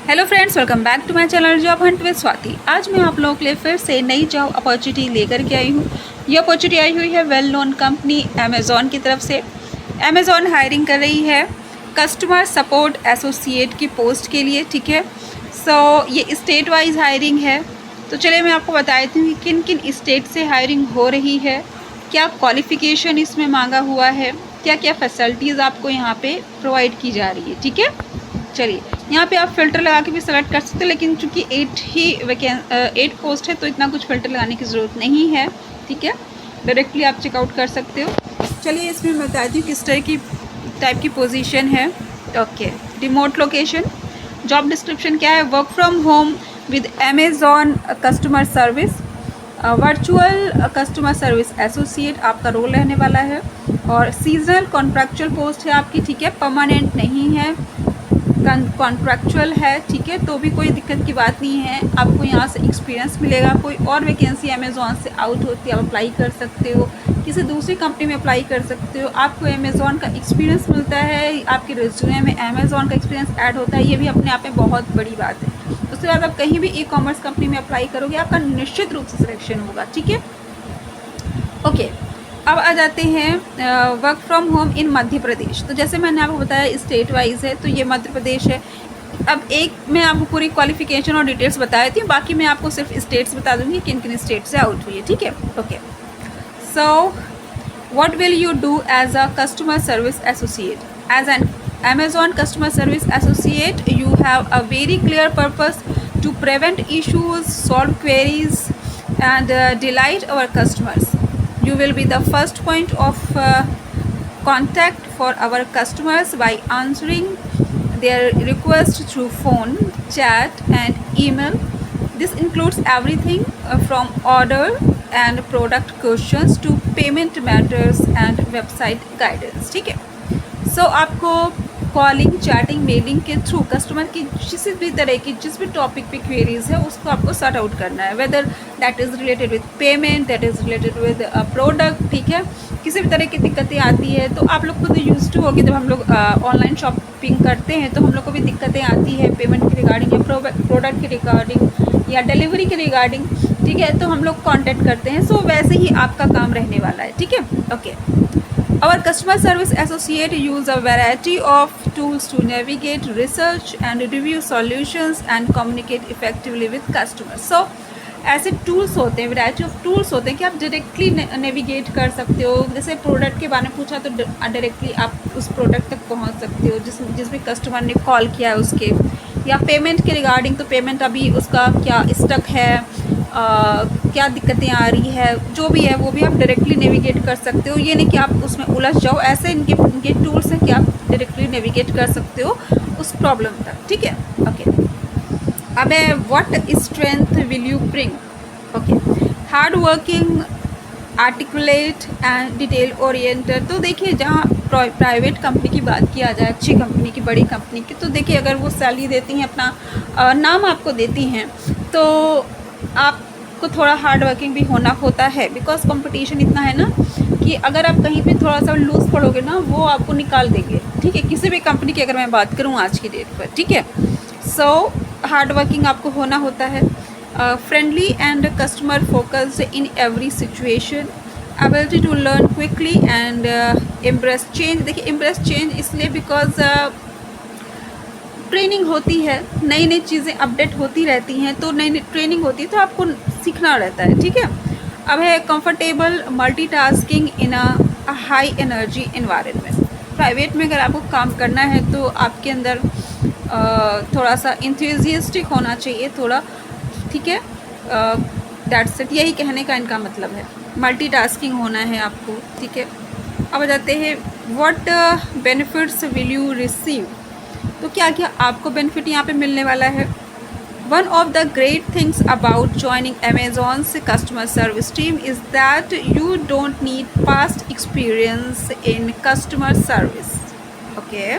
Hello friends, welcome back to my channel job hunt with Swati. आज मैं आप लोगों के लिए फिर से नई जॉब अपॉर्चुनिटी लेकर के आई हूँ। ये अपॉर्चुनिटी आई हुई है वेल नोन कंपनी अमेज़ॉन की तरफ से। अमेज़ॉन हायरिंग कर रही है कस्टमर सपोर्ट एसोसिएट की पोस्ट के लिए, ठीक है। ये स्टेट वाइज हायरिंग है। तो चलिए मैं आपको बता देती हूँ किन किन स्टेट से हायरिंग हो रही है, क्या क्वालिफ़िकेशन इसमें मांगा हुआ है, क्या क्या फैसिलिटीज़ आपको यहाँ पे प्रोवाइड की जा रही है, ठीक है। चलिए यहाँ पे आप फ़िल्टर लगा के भी सेलेक्ट कर सकते हैं, लेकिन चूँकि 8 पोस्ट है तो इतना कुछ फ़िल्टर लगाने की ज़रूरत नहीं है, ठीक है। डायरेक्टली आप चेकआउट कर सकते हो। चलिए इसमें मैं बताती हूँ किस तरह की टाइप की पोजीशन है। Okay, remote location. Job description क्या है? Work from home with Amazon customer service, virtual customer service associate आपका रोल रहने वाला है। और सीजनल कॉन्ट्रैक्चुअल पोस्ट है आपकी, ठीक है। परमानेंट नहीं है, कॉन्ट्रैक्चुअल है, ठीक है। तो भी कोई दिक्कत की बात नहीं है, आपको यहाँ से एक्सपीरियंस मिलेगा। कोई और वैकेंसी अमेज़ॉन से आउट होती है आप अप्लाई कर सकते हो, किसी दूसरी कंपनी में अप्लाई कर सकते हो। आपको अमेज़ॉन का एक्सपीरियंस मिलता है, आपके रिज्यूमे में अमेज़ॉन का एक्सपीरियंस ऐड होता है, ये भी अपने आप में बहुत बड़ी बात है। उसके बाद आप कहीं भी ई-कॉमर्स कंपनी में अप्लाई करोगे, आपका निश्चित रूप से सिलेक्शन होगा, ठीक है। ओके, अब आ जाते हैं work from home in Madhya Pradesh. तो जैसे मैंने आपको बताया स्टेट वाइज है, तो ये मध्य प्रदेश है। अब एक मैं आपको पूरी क्वालिफिकेशन और डिटेल्स बता देती हूँ, बाकी मैं आपको सिर्फ स्टेट्स बता दूँगी किन किन स्टेट से आउट हुई है, ठीक है। Okay, so what will you do as a customer service associate? As an Amazon customer service associate, you have a very clear purpose to prevent issues, solve queries, and delight our customers. You will be the first point of contact for our customers by answering their requests through phone, chat, and email. This includes everything from order and product questions to payment matters and website guidance, ठीक है। आपको calling, chatting, mailing के through customer की किसी भी तरह की जिस भी टॉपिक पे क्वेरीज है उसको आपको सॉर्ट आउट करना है, whether that is related with payment, that is related with product, ठीक है। किसी भी तरह की दिक्कतें आती है तो आप लोग खुद यूज टू होगी, जब हम लोग ऑनलाइन शॉपिंग करते हैं तो हम लोग को भी दिक्कतें आती है पेमेंट के रिगार्डिंग या प्रोडक्ट के रिगार्डिंग या डिलीवरी के रिगार्डिंग, ठीक है। तो हम लोग कॉन्टैक्ट करते हैं। वैसे ही आपका काम रहने वाला है, ठीक है। Okay, our customer service associate use a variety of tools to navigate, research and review solutions and communicate effectively with customers. ऐसे टूल्स होते हैं, वैरायटी ऑफ टूल्स होते हैं कि आप डायरेक्टली नेविगेट कर सकते हो। जैसे प्रोडक्ट के बारे में पूछा तो डायरेक्टली आप उस प्रोडक्ट तक पहुंच सकते हो जिस भी कस्टमर ने कॉल किया है उसके, या पेमेंट के रिगार्डिंग तो पेमेंट अभी उसका क्या स्टक है, क्या दिक्कतें आ रही है, जो भी है वो भी आप डायरेक्टली नेविगेट कर सकते हो। ये नहीं कि आप उसमें उलझ जाओ, ऐसे इनके टूल्स हैं कि आप डायरेक्टली नेविगेट कर सकते हो उस प्रॉब्लम तक, ठीक है। ओके, अब what strength will you bring? Okay, hard working, articulate and detail oriented. तो देखिए जहाँ प्राइवेट कंपनी की बात किया जाए, अच्छी कंपनी की, बड़ी कंपनी की, तो देखिए अगर वो सैलरी देती हैं, अपना नाम आपको देती हैं, तो आपको थोड़ा हार्ड वर्किंग भी होना होता है, बिकॉज कंपटीशन इतना है ना कि अगर आप कहीं पे थोड़ा सा लूज़ पड़ोगे ना वो आपको निकाल देंगे, ठीक है। किसी भी कंपनी की अगर मैं बात करूँ आज की डेट पर, ठीक है। हार्ड वर्किंग आपको होना होता है। Friendly and customer focused in every situation, ability to learn quickly and embrace change. देखिए एम्ब्रेस चेंज इसलिए बिकॉज ट्रेनिंग होती है, नई नई चीज़ें अपडेट होती रहती हैं, तो नई नई ट्रेनिंग होती है तो आपको सीखना रहता है, ठीक है। अब है comfortable multitasking in a high energy environment. Private में अगर आपको काम करना है तो आपके अंदर थोड़ा सा इंथुजियास्टिक होना चाहिए, थोड़ा, ठीक है। दैट्स इट, यही कहने का इनका मतलब है, मल्टीटास्किंग होना है आपको, ठीक है। अब आ जाते हैं what benefits will you receive. तो क्या क्या आपको बेनिफिट यहाँ पे मिलने वाला है? One of the great things about joining Amazon's customer service team is that you don't need past experience in customer service. Okay,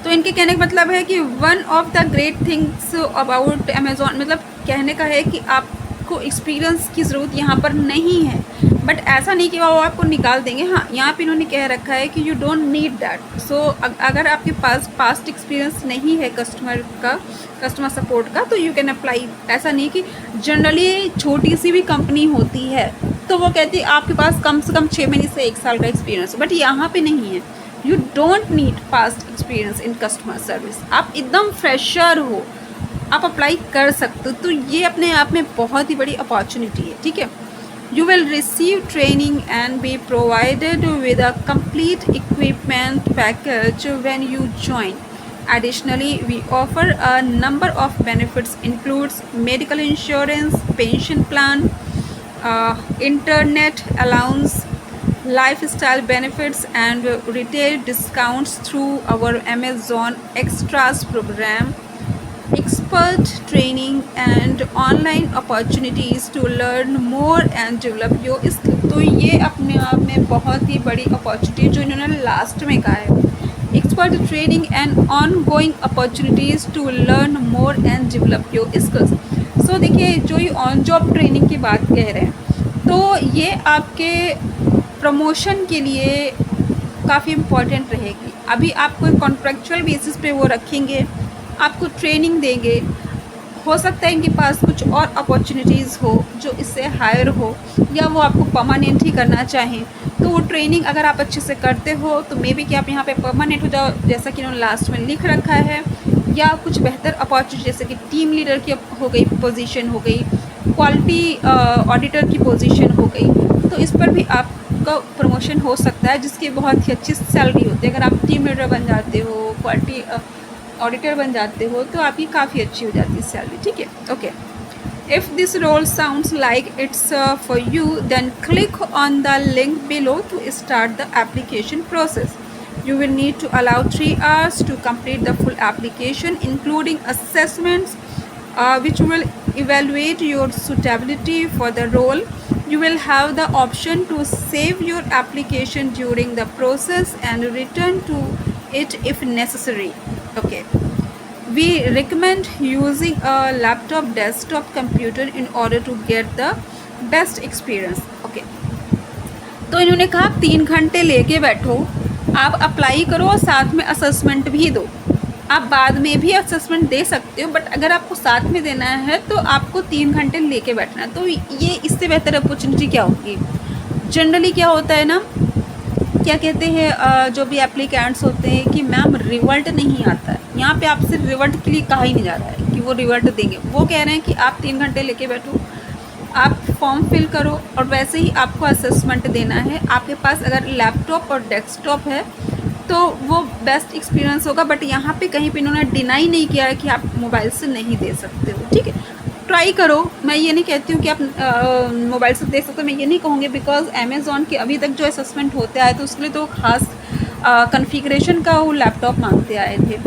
तो इनके कहने का मतलब है कि one of the great things about Amazon, मतलब कहने का है कि आपको एक्सपीरियंस की ज़रूरत यहाँ पर नहीं है। बट ऐसा नहीं कि वो आपको निकाल देंगे। हाँ, यहाँ पे इन्होंने कह रखा है कि यू डोंट नीड दैट। सो अगर आपके पास पास्ट एक्सपीरियंस नहीं है कस्टमर सपोर्ट का, तो यू कैन अप्लाई। ऐसा नहीं कि जनरली छोटी सी भी कंपनी होती है तो वो कहती है आपके पास कम से कम 6 महीने से 1 साल का एक्सपीरियंस, बट यहाँ पे नहीं है। You don't need past experience in customer service. आप एकदम फ्रेशर हो, आप अप्लाई कर सकते हो। तो ये अपने आप में बहुत ही बड़ी अपॉर्चुनिटी है, ठीक है। You will receive training and be provided with a complete equipment package when you join. Additionally, we offer a number of benefits includes medical insurance, pension plan, internet allowance, lifestyle benefits and retail discounts through our Amazon Extras program, expert training and online opportunities to learn more and develop your skill। तो ये अपने आप में बहुत ही बड़ी opportunity जो इन्होंने last में कहा है, expert training and ongoing opportunities to learn more and develop your skills. So देखिए, जो ये ऑन जॉब ट्रेनिंग की बात कह रहे हैं, तो ये आपके प्रमोशन के लिए काफ़ी इम्पॉर्टेंट रहेगी। अभी आपको कॉन्ट्रैक्चुअल बेसिस पे वो रखेंगे, आपको ट्रेनिंग देंगे। हो सकता है इनके पास कुछ और अपॉर्चुनिटीज़ हो जो इससे हायर हो, या वो आपको परमानेंट ही करना चाहें। तो वो ट्रेनिंग अगर आप अच्छे से करते हो तो मे बी कि आप यहाँ पे परमानेंट हो जाओ, जैसा कि उन्होंने लास्ट में लिख रखा है, या कुछ बेहतर अपॉर्चुनिटी जैसे कि टीम लीडर की हो गई पोजीशन, हो गई क्वालिटी ऑडिटर की पोजीशन हो गई, तो इस पर भी आपका प्रमोशन हो सकता है, जिसकी बहुत ही अच्छी सैलरी होती है। अगर आप टीम लीडर बन जाते हो, क्वालिटी ऑडिटर बन जाते हो, तो आपकी काफ़ी अच्छी हो जाती है सैलरी, ठीक है। Okay, if this role sounds like it's for you, then click on the link below to start the application process. You will need to allow 3 hours to complete the full application, including assessments, which will evaluate your suitability for the role. You will have the option to save your application during the process and return to it if necessary. Okay. We recommend using a laptop desktop computer in order to get the best experience. Okay. तो इन्होंने कहा 3 घंटे लेके बैठो, आप apply करो और साथ में असेसमेंट भी दो। आप बाद में भी असेसमेंट दे सकते हो, बट अगर आपको साथ में देना है तो आपको 3 घंटे लेके बैठना है। तो ये इससे बेहतर अपॉर्चुनिटी क्या होगी? जनरली क्या होता है ना, क्या कहते हैं जो भी एप्लीकेंट्स होते हैं कि मैम रिवर्ट नहीं आता है। यहाँ पे आपसे रिवर्ट के लिए कहा ही नहीं जा रहा है कि वो रिवर्ट देंगे। वो कह रहे हैं कि आप 3 घंटे लेके बैठो, आप फॉर्म फिल करो और वैसे ही आपको असेसमेंट देना है। आपके पास अगर लैपटॉप और डेस्कटॉप है तो वो बेस्ट एक्सपीरियंस होगा, बट यहाँ पे कहीं पे इन्होंने डिनाई नहीं किया है कि आप मोबाइल से नहीं दे सकते हो, ठीक है। ट्राई करो, मैं ये नहीं कहती हूँ कि आप मोबाइल से दे सकते हो, मैं ये नहीं कहूँगी, बिकॉज अमेज़ॉन के अभी तक जो असेसमेंट होते आए तो उसके लिए तो ख़ास कन्फिग्रेशन का वो लैपटॉप मांगते आए थे,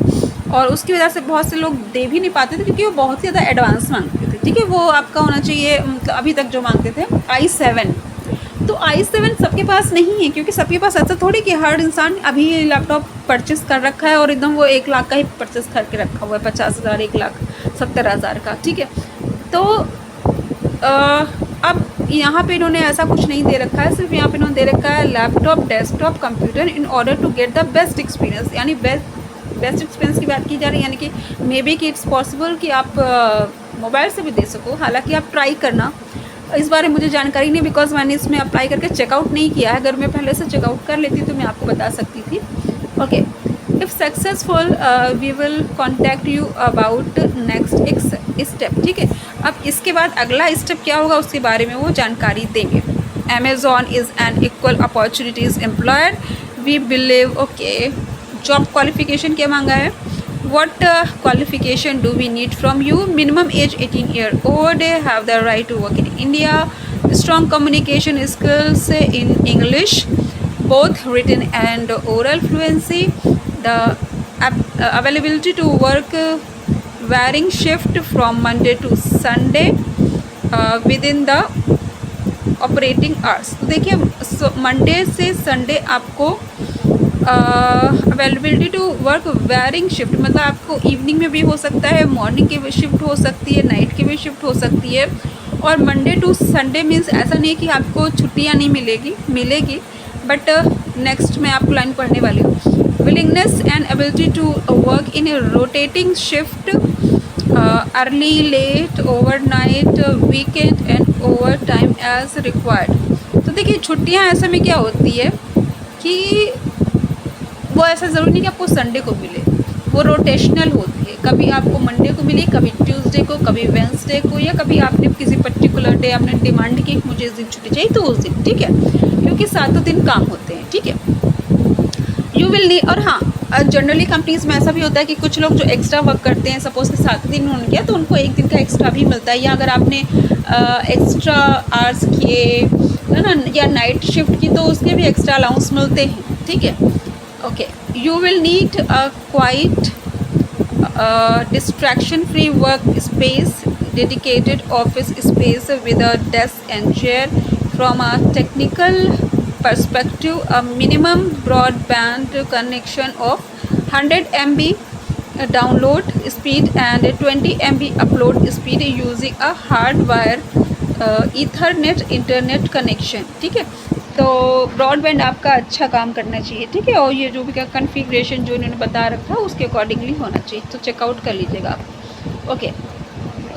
और उसकी वजह से बहुत से लोग दे भी नहीं पाते थे क्योंकि वो बहुत ही ज़्यादा एडवांस मांगते थे, ठीक है। वो आपका होना चाहिए, मतलब अभी तक जो मांगते थे i7, तो i7 सबके पास नहीं है, क्योंकि सबके पास ऐसा थोड़ी कि हर इंसान अभी लैपटॉप परचेस कर रखा है और एकदम वो 1 लाख का ही परचेस करके रखा हुआ है, 50,000, 1,70,000 का, ठीक है। तो अब यहाँ पे इन्होंने ऐसा कुछ नहीं दे रखा है, सिर्फ यहाँ पे इन्होंने दे रखा है laptop desktop computer in order to get the best experience, यानी बेस्ट एक्सपीरियंस की बात की जा रही है, यानी कि मे बी कि इट्स पॉसिबल कि आप मोबाइल से भी दे सको। हालांकि आप ट्राई करना, इस बारे में मुझे जानकारी नहीं, बिकॉज मैंने इसमें अप्लाई करके चेकआउट नहीं किया है। अगर मैं पहले से चेकआउट कर लेती तो मैं आपको बता सकती थी। Okay, if successful we will contact you about next step, ठीक है। अब इसके बाद अगला स्टेप क्या होगा उसके बारे में वो जानकारी देंगे। Amazon is an equal opportunities employer, we believe. Okay, job qualification क्या मांगा है? What qualification do we need from you? Minimum age 18 year old, have the right to work in India, strong communication skills in English, both written and oral fluency, the availability to work varying shift from Monday to Sunday within the operating hours। तो देखिए, Monday से Sunday आपको availability to work varying shift, मतलब आपको evening में भी हो सकता है, मॉर्निंग की भी शिफ्ट हो सकती है, नाइट की भी शिफ्ट हो सकती है, और मंडे टू संडे मीन्स ऐसा नहीं है कि आपको छुट्टियाँ नहीं मिलेगी, बट नेक्स्ट मैं आपको लाइन पढ़ने वाली हूँ। Willingness and ability to work in a rotating shift, early late overnight weekend and overtime as required. तो देखिए छुट्टियाँ ऐसे में क्या होती है कि वो ऐसा ज़रूरी नहीं कि आपको संडे को मिले, वो रोटेशनल होती है। कभी आपको मंडे को मिली, कभी ट्यूसडे को, कभी वेंसडे को, या कभी आपने किसी पर्टिकुलर डे आपने डिमांड की मुझे इस दिन छुट्टी चाहिए तो उस दिन, ठीक है, क्योंकि 7 दिन काम होते हैं, ठीक है। यू विल नीड, और हाँ जनरली कंपनीज़ में ऐसा भी होता है कि कुछ लोग जो एक्स्ट्रा वर्क करते हैं, सपोज कि 7 दिन उन्होंने किया तो उनको 1 दिन का एक्स्ट्रा भी मिलता है, या अगर आपने एक्स्ट्रा आवर्स किए है ना, या नाइट शिफ्ट की तो उसके भी एक्स्ट्रा अलाउंस मिलते हैं, ठीक है। Okay, you will need a quite distraction free work space, dedicated office space with a desk and chair. From a technical perspective, a minimum broadband connection of 100 MB download speed and 20 MB upload speed using a hardwire Ethernet internet connection, ठीक है। तो broadband आपका अच्छा काम करना चाहिए, ठीक है, और ये जो भी का कॉन्फ़िगरेशन जो इन्होंने बता रखा है उसके अकॉर्डिंगली होना चाहिए, तो चेकआउट कर लीजिएगा आप। ओके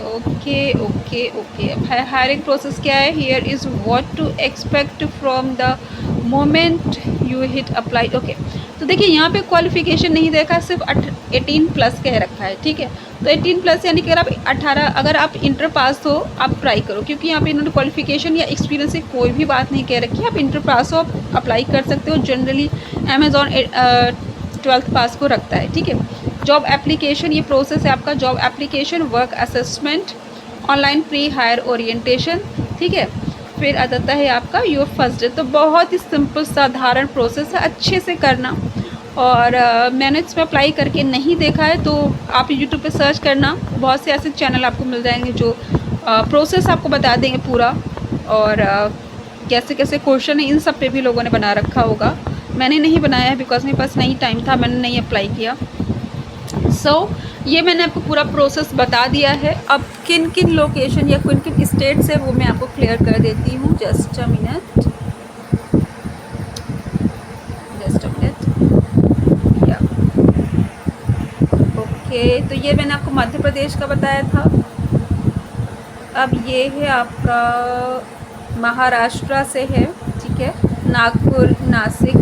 ओके ओके ओके, अब हायरिंग प्रोसेस क्या है, here is what to expect from the moment you hit apply. Okay, तो देखिए यहाँ पे क्वालिफिकेशन नहीं देखा, सिर्फ 18 प्लस कह रखा है, ठीक है। तो 18 प्लस यानी कि अगर आप इंटर पास हो आप ट्राई करो, क्योंकि यहाँ पे इन्होंने क्वालिफिकेशन या एक्सपीरियंस से कोई भी बात नहीं कह रखी है। आप इंटर पास हो आप अप्लाई कर सकते हो, जनरली अमेज़ॉन 12th पास को रखता है, ठीक है। जॉब एप्लीकेशन, ये प्रोसेस है आपका, job application, work assessment, online pre hire orientation, ठीक है। फिर आ जाता है आपका योर फर्स्ट डे। तो बहुत ही सिंपल साधारण प्रोसेस है, अच्छे से करना। और मैंने इसमें अप्लाई करके नहीं देखा है तो आप यूट्यूब पे सर्च करना, बहुत से ऐसे चैनल आपको मिल जाएंगे जो प्रोसेस आपको बता देंगे पूरा, और कैसे कैसे क्वेश्चन है इन सब पे भी लोगों ने बना रखा होगा। मैंने नहीं बनाया है बिकॉज मेरे पास नहीं टाइम था, मैंने नहीं अप्लाई किया। ये मैंने आपको पूरा प्रोसेस बता दिया है। अब किन किन लोकेशन या किन किन स्टेट्स है वो मैं आपको क्लियर कर देती हूँ। जस्ट अ मिनट या ओके, तो ये मैंने आपको मध्य प्रदेश का बताया था। अब ये है आपका महाराष्ट्र से है, ठीक है, नागपुर, नासिक,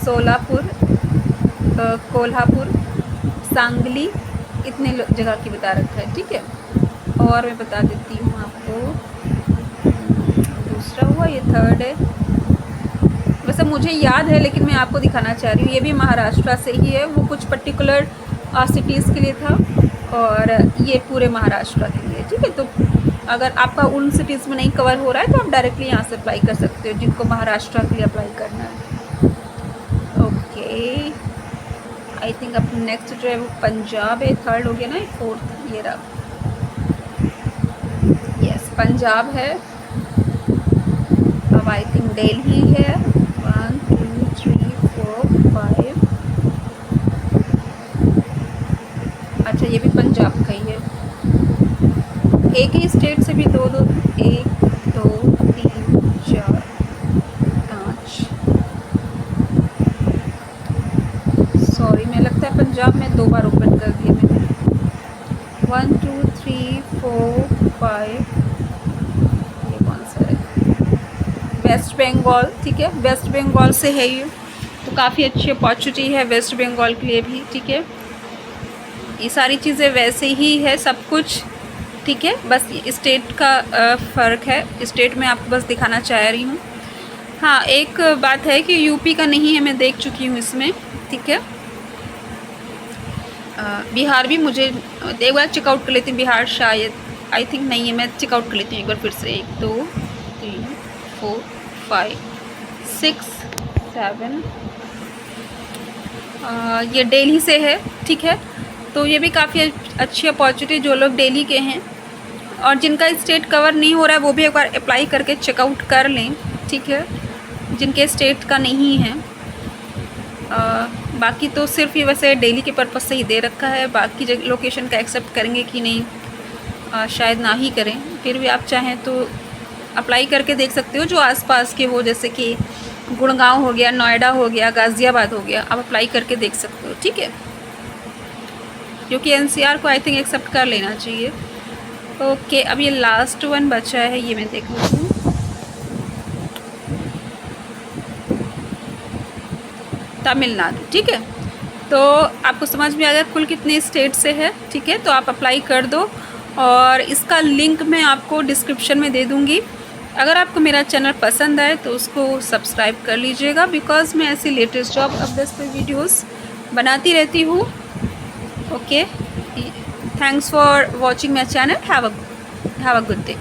सोलापुर, कोल्हापुर, सांगली, इतने जगह की बता रखा है, ठीक है। और मैं बता देती हूँ आपको, दूसरा हुआ, ये थर्ड है। वैसे मुझे याद है लेकिन मैं आपको दिखाना चाह रही हूँ, ये भी महाराष्ट्र से ही है, वो कुछ पर्टिकुलर सिटीज़ के लिए था और ये पूरे महाराष्ट्र के लिए, ठीक है। तो अगर आपका उन सिटीज़ में नहीं कवर हो रहा है तो आप डायरेक्टली यहाँ से अप्लाई कर सकते हो जिनको महाराष्ट्र के लिए अप्लाई करना है। ओके, आई थिंक अब नेक्स्ट जो है वो पंजाब है, थर्ड हो गया ना, फोर्थ ये रहा, यस पंजाब है। अब आई थिंक दिल्ली है, 1 2 3 4 5, अच्छा ये भी पंजाब का ही है। एक ही स्टेट से भी दो 1 2 3 4 5, सॉरी मैं लगता है पंजाब में 2 बार ओपन कर दिए मैंने। 1 2 3 4 5, ये कौन सा है, वेस्ट बंगाल, ठीक है, वेस्ट बंगाल से है ये, तो काफ़ी अच्छी अपॉर्चुनिटी है वेस्ट बंगाल के लिए भी, ठीक है। ये सारी चीज़ें वैसे ही है सब कुछ, ठीक है, बस स्टेट का फ़र्क है, स्टेट में आपको बस दिखाना चाह रही हूँ। हाँ एक बात है कि यूपी का नहीं है, मैं देख चुकी हूँ इसमें, ठीक है। बिहार भी मुझे एक बार चेकआउट कर लेती हूँ, बिहार शायद आई थिंक नहीं है, मैं चेकआउट कर लेती हूँ एक बार फिर से। 1 2 3 4 5 6 7, ये दिल्ली से है, ठीक है। तो ये भी काफ़ी अच्छी अपॉर्चुनिटी, जो लोग दिल्ली के हैं और जिनका स्टेट कवर नहीं हो रहा है वो भी एक बार अप्लाई करके चेकआउट कर लें, ठीक है, जिनके स्टेट का नहीं है। बाकी तो सिर्फ ये वैसे दिल्ली के पर्पज़ से ही दे रखा है, बाकी लोकेशन का एक्सेप्ट करेंगे कि नहीं शायद ना ही करें, फिर भी आप चाहें तो अप्लाई करके देख सकते हो, जो आसपास के हो, जैसे कि गुड़गांव हो गया, नोएडा हो गया, गाज़ियाबाद हो गया, आप अप्लाई करके देख सकते हो, ठीक है। क्योंकि एनसीआर को आई थिंक एक्सेप्ट कर लेना चाहिए। ओके, अब ये लास्ट वन बचा है, ये मैं देख लेती हूँ। तमिलनाडु, ठीक है। तो आपको समझ में आ गया कुल कितने स्टेट से है, ठीक है। तो आप अप्लाई कर दो और इसका लिंक मैं आपको डिस्क्रिप्शन में दे दूँगी। अगर आपको मेरा चैनल पसंद आए तो उसको सब्सक्राइब कर लीजिएगा, बिकॉज़ मैं ऐसी लेटेस्ट जॉब अपडेट्स पे वीडियोस बनाती रहती हूँ। Okay, thanks for watching my channel. Have a good day.